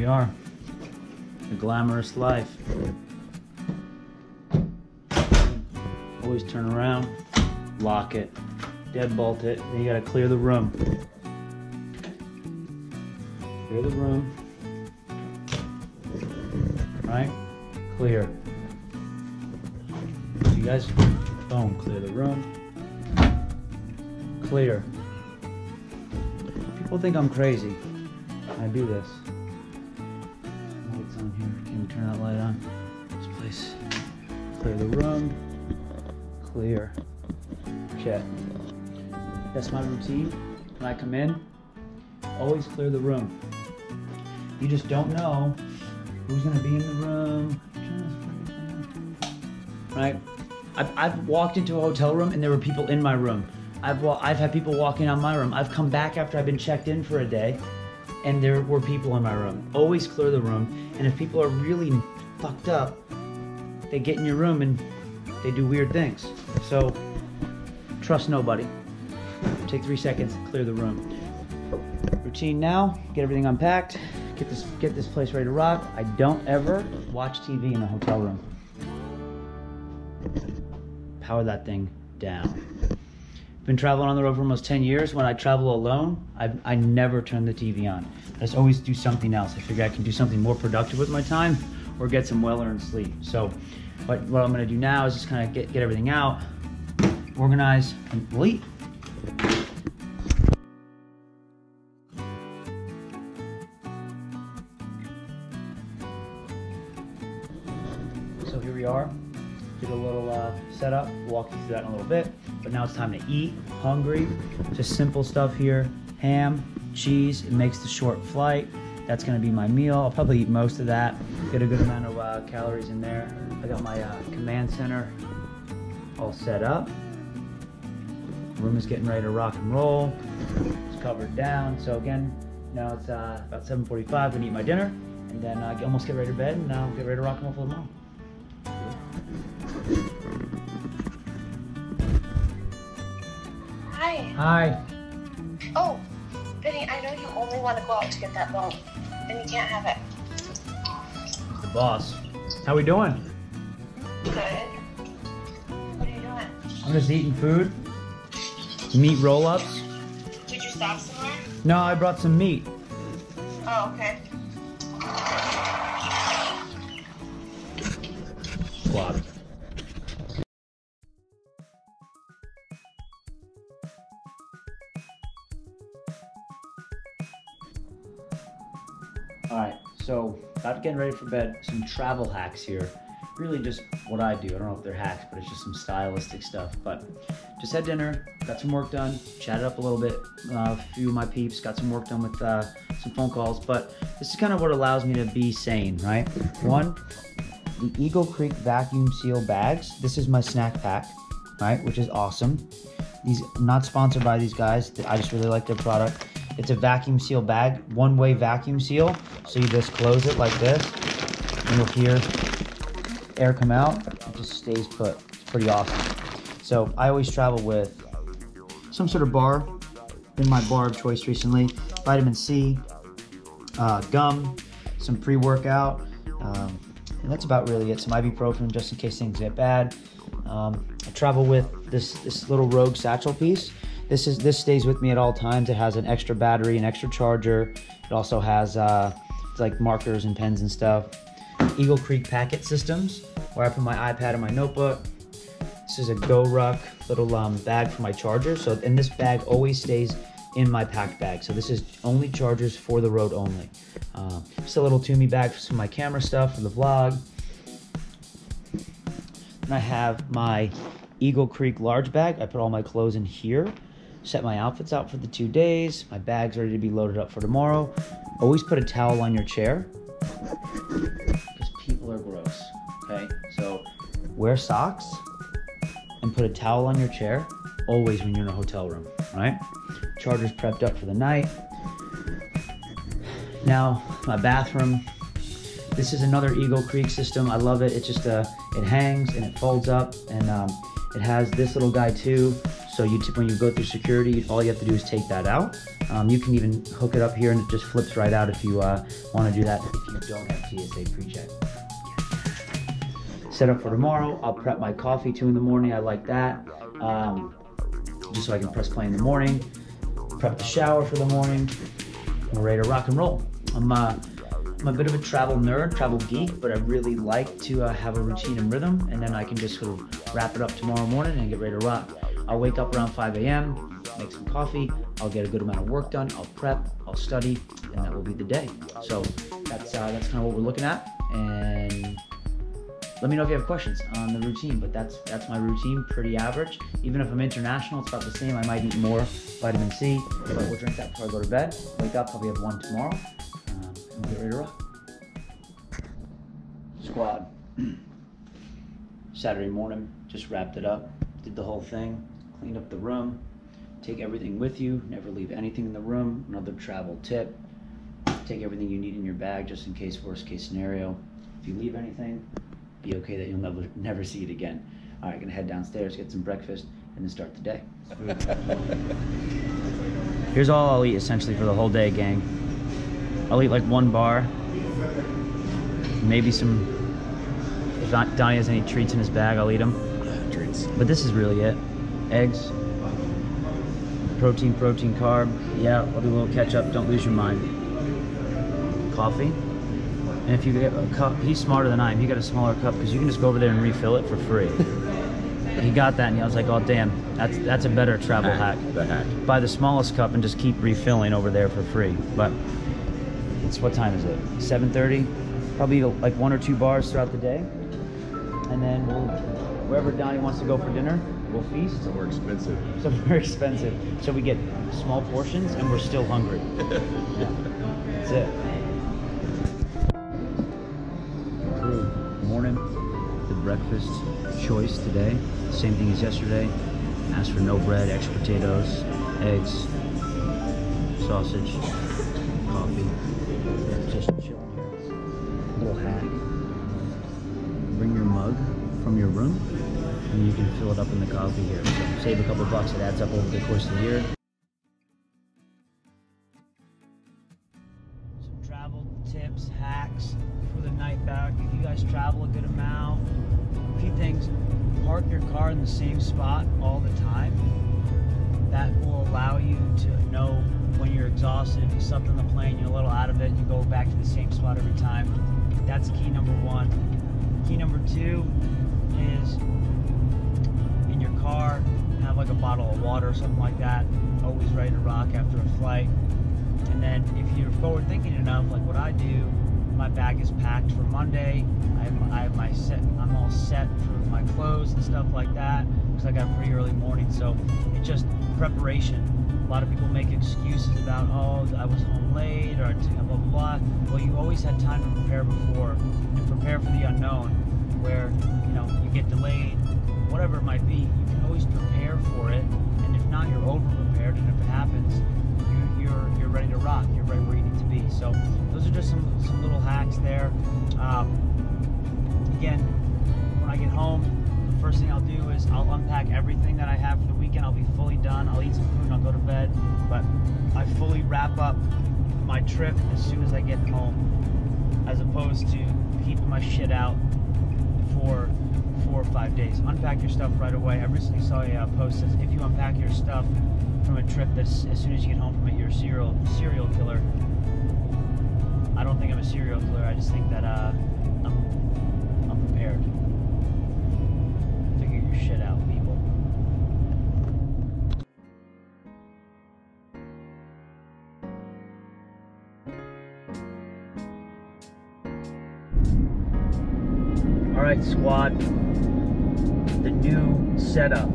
are. The glamorous life. Always turn around, lock it, deadbolt it, then you gotta clear the room. Clear the room. Right? Clear. You guys, boom, clear the room. Clear. People think I'm crazy. I do this. Lights on here. Can we turn that light on? This place. Clear the room. Clear. Okay. That's my routine. When I come in, always clear the room. You just don't know who's gonna be in the room. Right? I've walked into a hotel room and there were people in my room. I've had people walk in on my room. I've come back after I've been checked in for a day and there were people in my room. Always clear the room. And if people are really fucked up, they get in your room and they do weird things. So trust nobody. Take 3 seconds, clear the room. Routine now, get everything unpacked, get this place ready to rock. I don't ever watch TV in a hotel room. Power that thing down. Been traveling on the road for almost 10 years. When I travel alone, I never turn the TV on. I just always do something else. I figure I can do something more productive with my time or get some well-earned sleep. So what I'm gonna do now is just kind of get everything out, organize, complete. So here we are. Did a little setup, walk you through that in a little bit. But now it's time to eat, hungry. Just simple stuff here. Ham, cheese, it makes the short flight. That's gonna be my meal. I'll probably eat most of that. Get a good amount of calories in there. I got my command center all set up. Room is getting ready to rock and roll. It's covered down. So again, now it's about 7:45, gonna eat my dinner, and then almost get ready to bed, and now get ready to rock and roll for tomorrow. Hi. Hi. Oh, Vinny, I know you only want to go out to get that loan, and you can't have it. The boss. How we doing? Good. What are you doing? I'm just eating food. Meat roll-ups. Did you stop somewhere? No, I brought some meat. Oh, okay. Squad. Alright, so about getting ready for bed, some travel hacks here. Really just what I do. I don't know if they're hacks, but it's just some stylistic stuff. But just had dinner, got some work done, chatted up a little bit, a few of my peeps, got some work done with some phone calls. But this is kind of what allows me to be sane, right? One, the Eagle Creek vacuum seal bags. This is my snack pack, right? Which is awesome. I'm not sponsored by these guys. I just really like their product. It's a vacuum seal bag, one-way vacuum seal. So you just close it like this, and you'll hear air come out. It just stays put. It's pretty awesome. So I always travel with some sort of bar. Been my bar of choice recently. Vitamin C, gum, some pre-workout, and that's about really it. Some ibuprofen just in case things get bad. I travel with this little Rogue satchel piece. This stays with me at all times. It has an extra battery, an extra charger. It also has like markers and pens and stuff. Eagle Creek packet systems, where I put my iPad and my notebook. This is a GoRuck little bag for my charger. So, and this bag always stays in my packed bag. So this is only chargers for the road only. Just a little Toomey bag for some of my camera stuff for the vlog. And I have my Eagle Creek large bag. I put all my clothes in here. Set my outfits out for the 2 days. My bag's ready to be loaded up for tomorrow. Always put a towel on your chair, because people are gross, okay? So wear socks and put a towel on your chair, always when you're in a hotel room, right? Charger's prepped up for the night. Now, my bathroom. This is another Eagle Creek system. I love it. It's just, it hangs and it folds up, and It has this little guy too, so when you go through security, all you have to do is take that out. You can even hook it up here and it just flips right out if you want to do that if you don't have TSA pre-check. Set up for tomorrow. I'll prep my coffee 2 in the morning. I like that. Just so I can press play in the morning. Prep the shower for the morning. We're ready to rock and roll. I'm a bit of a travel nerd, travel geek, but I really like to have a routine and rhythm, and then I can just sort of wrap it up tomorrow morning and get ready to rock. I'll wake up around 5 a.m., make some coffee, I'll get a good amount of work done, I'll prep, I'll study, and that will be the day. So that's kind of what we're looking at, and let me know if you have questions on the routine, but that's my routine, pretty average. Even if I'm international, it's about the same. I might eat more vitamin C, but we'll drink that before I go to bed. Wake up, probably have 1 tomorrow, and we'll get ready to rock. Squad. Saturday morning, just wrapped it up, did the whole thing, cleaned up the room. Take everything with you, never leave anything in the room. Another travel tip, take everything you need in your bag just in case, worst case scenario. If you leave anything, be okay that you'll never see it again. All right, gonna head downstairs, get some breakfast, and then start the day. Here's all I'll eat essentially for the whole day, gang. I'll eat like 1 bar, maybe some, if Donnie has any treats in his bag, I'll eat them. Treats. But this is really it. Eggs, protein, carb. Yeah, I'll do a little ketchup, don't lose your mind. Coffee. And if you get a cup, he's smarter than I am. You got a smaller cup because you can just go over there and refill it for free. He got that, and I was like, "Oh damn, that's a better travel hack." The hack. Buy the smallest cup and just keep refilling over there for free. But it's, what time is it? 7:30. Probably like 1 or 2 bars throughout the day, and then wherever Donnie wants to go for dinner, we'll feast. Somewhere expensive. Somewhere expensive. So we get small portions, and we're still hungry. Yeah, that's it. Morning, the breakfast choice today, same thing as yesterday. Asked for no bread, extra potatoes, eggs, sausage, coffee. Just chilling here. Little hack. Bring your mug from your room and you can fill it up in the coffee here. So save a couple bucks, it adds up over the course of the year. Some travel tips, hacks for the night back. If you guys travel a good amount, a few things. Park your car in the same spot all the time. That will allow you to know when you're exhausted. If you slept on the plane, you're a little out of it, you go back to the same spot every time. That's key number 1. Key number 2 is in your car, have like a bottle of water or something like that, always ready to rock after a flight. And then if you're forward thinking enough, like what I do, my bag is packed for Monday. I'm all set for my clothes and stuff like that because I got a pretty early morning. So it's just preparation. A lot of people make excuses about, oh, I was home late or blah, blah, blah. Well, you always had time to prepare before and prepare for the unknown where, you get delayed, whatever it might be. You can always prepare for it. And if not, you're over prepared. And if it happens, you're ready to rock. You're right where you need to be. So those are just some little hacks there. Again, when I get home, the first thing I'll do is I'll unpack everything that I have for the weekend. I'll be fully done. I'll eat some food and I'll go to bed. But I fully wrap up my trip as soon as I get home, as opposed to keeping my shit out for 4 or 5 days. Unpack your stuff right away. I recently saw a post that if you unpack your stuff from a trip that's as soon as you get home from it, you're a serial killer. I don't think I'm a serial killer. I just think that I'm prepared. Figure your shit out, people. All right, squad. The new setup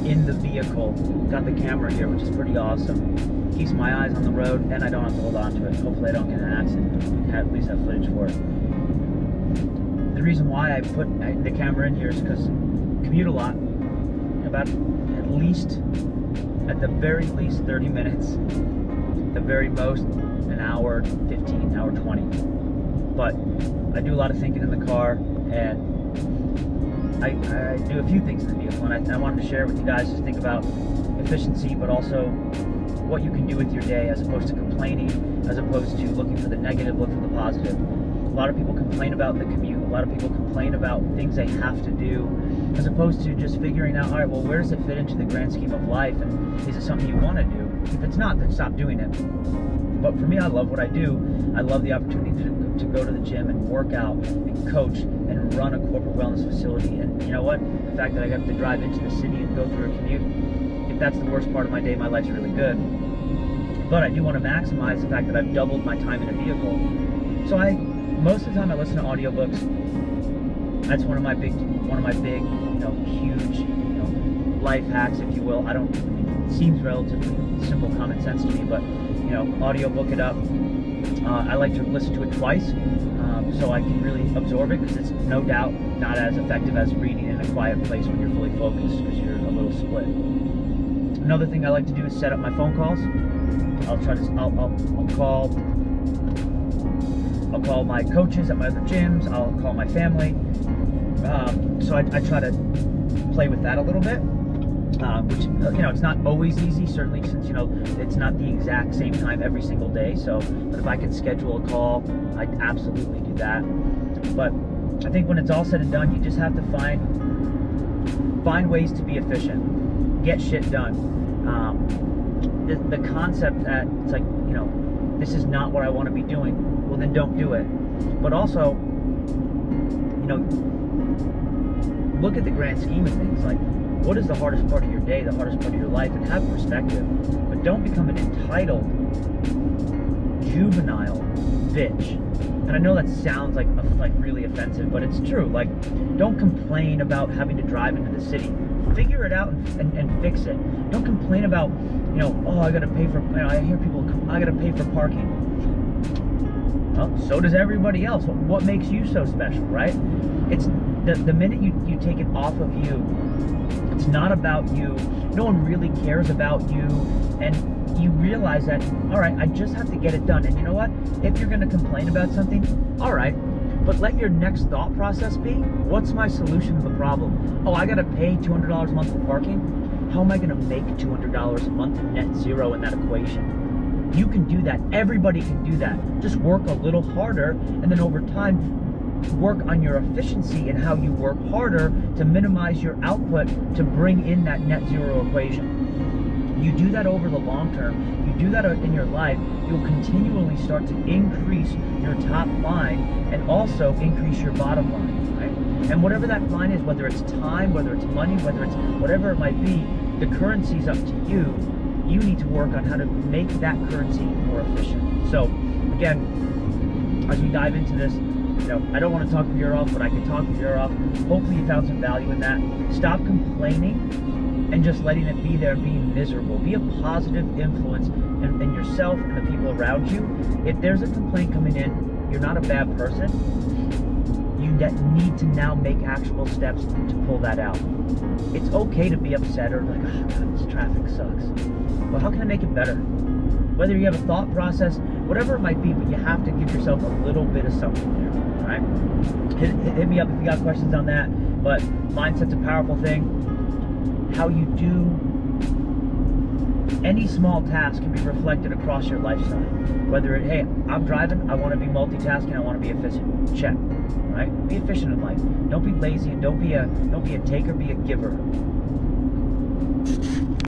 in the vehicle. Got the camera here, which is pretty awesome. Keeps my eyes on the road, and I don't have to hold on to it. Hopefully I don't get in an accident. At least have footage for it. The reason why I put the camera in here is because commute a lot. About at the very least 30 minutes. The very most, an hour 15, hour 20. But I do a lot of thinking in the car, and I do a few things in the vehicle, and I wanted to share with you guys. Just think about efficiency, but also what you can do with your day, as opposed to complaining, as opposed to looking for the negative, look for the positive. A lot of people complain about the commute. A lot of people complain about things they have to do, as opposed to just figuring out, all right, well, where does it fit into the grand scheme of life, and is it something you want to do? If it's not, then stop doing it. But for me, I love what I do. I love the opportunity to go to the gym and work out and coach and run a corporate wellness facility. And you know what? The fact that I have to drive into the city and go through a commute, if that's the worst part of my day, my life's really good. But I do want to maximize the fact that I've doubled my time in a vehicle. So most of the time I listen to audiobooks. That's one of my big, huge, life hacks, if you will. It seems relatively simple common sense to me, but audiobook it up. I like to listen to it twice, so I can really absorb it, because it's no doubt not as effective as reading in a quiet place when you're fully focused, because you're a little split. Another thing I like to do is set up my phone calls. I'll call my coaches at my other gyms. I'll call my family. So I try to play with that a little bit. Which, it's not always easy, certainly, since, it's not the exact same time every single day. So, but if I can schedule a call, I'd absolutely do that. But I think when it's all said and done, you just have to find ways to be efficient, get shit done. The concept that it's like, this is not what I want to be doing, well, then don't do it. But also, look at the grand scheme of things. Like, what is the hardest part of your day, the hardest part of your life, and have perspective. But don't become an entitled, juvenile bitch. And I know that sounds like really offensive, but it's true. Like, don't complain about having to drive into the city. Figure it out and fix it. Don't complain about, oh, I gotta pay for, I hear people, I gotta pay for parking. Well, so does everybody else. What makes you so special, right? It's the minute you take it off of you, it's not about you. No one really cares about you, and you realize that, all right, I just have to get it done. And you know what? If you're gonna complain about something, all right, but let your next thought process be, what's my solution to the problem? Oh, I gotta pay $200 a month for parking? How am I gonna make $200 a month net zero in that equation? You can do that. Everybody can do that. Just work a little harder, and then over time, work on your efficiency and how you work harder to minimize your output to bring in that net zero equation. You do that over the long term, you do that in your life, you'll continually start to increase your top line and also increase your bottom line, right? And whatever that line is, whether it's time, whether it's money, whether it's whatever it might be, the currency's up to you. You need to work on how to make that currency more efficient. So again, as we dive into this, I don't want to talk your ear off, but I can talk your ear off. Hopefully you found some value in that. Stop complaining and just letting it be there and being miserable. Be a positive influence in yourself and the people around you. If there's a complaint coming in, you're not a bad person. You need to now make actual steps to pull that out. It's okay to be upset or like, oh God, this traffic sucks. Well, how can I make it better? Whether you have a thought process, whatever it might be, but you have to give yourself a little bit of something there, all right? Hit me up if you got questions on that, but mindset's a powerful thing. How you do any small task can be reflected across your lifestyle. Whether hey, I'm driving, I want to be multitasking, I want to be efficient. Check, right? Be efficient in life. Don't be lazy, and don't be a taker, be a giver.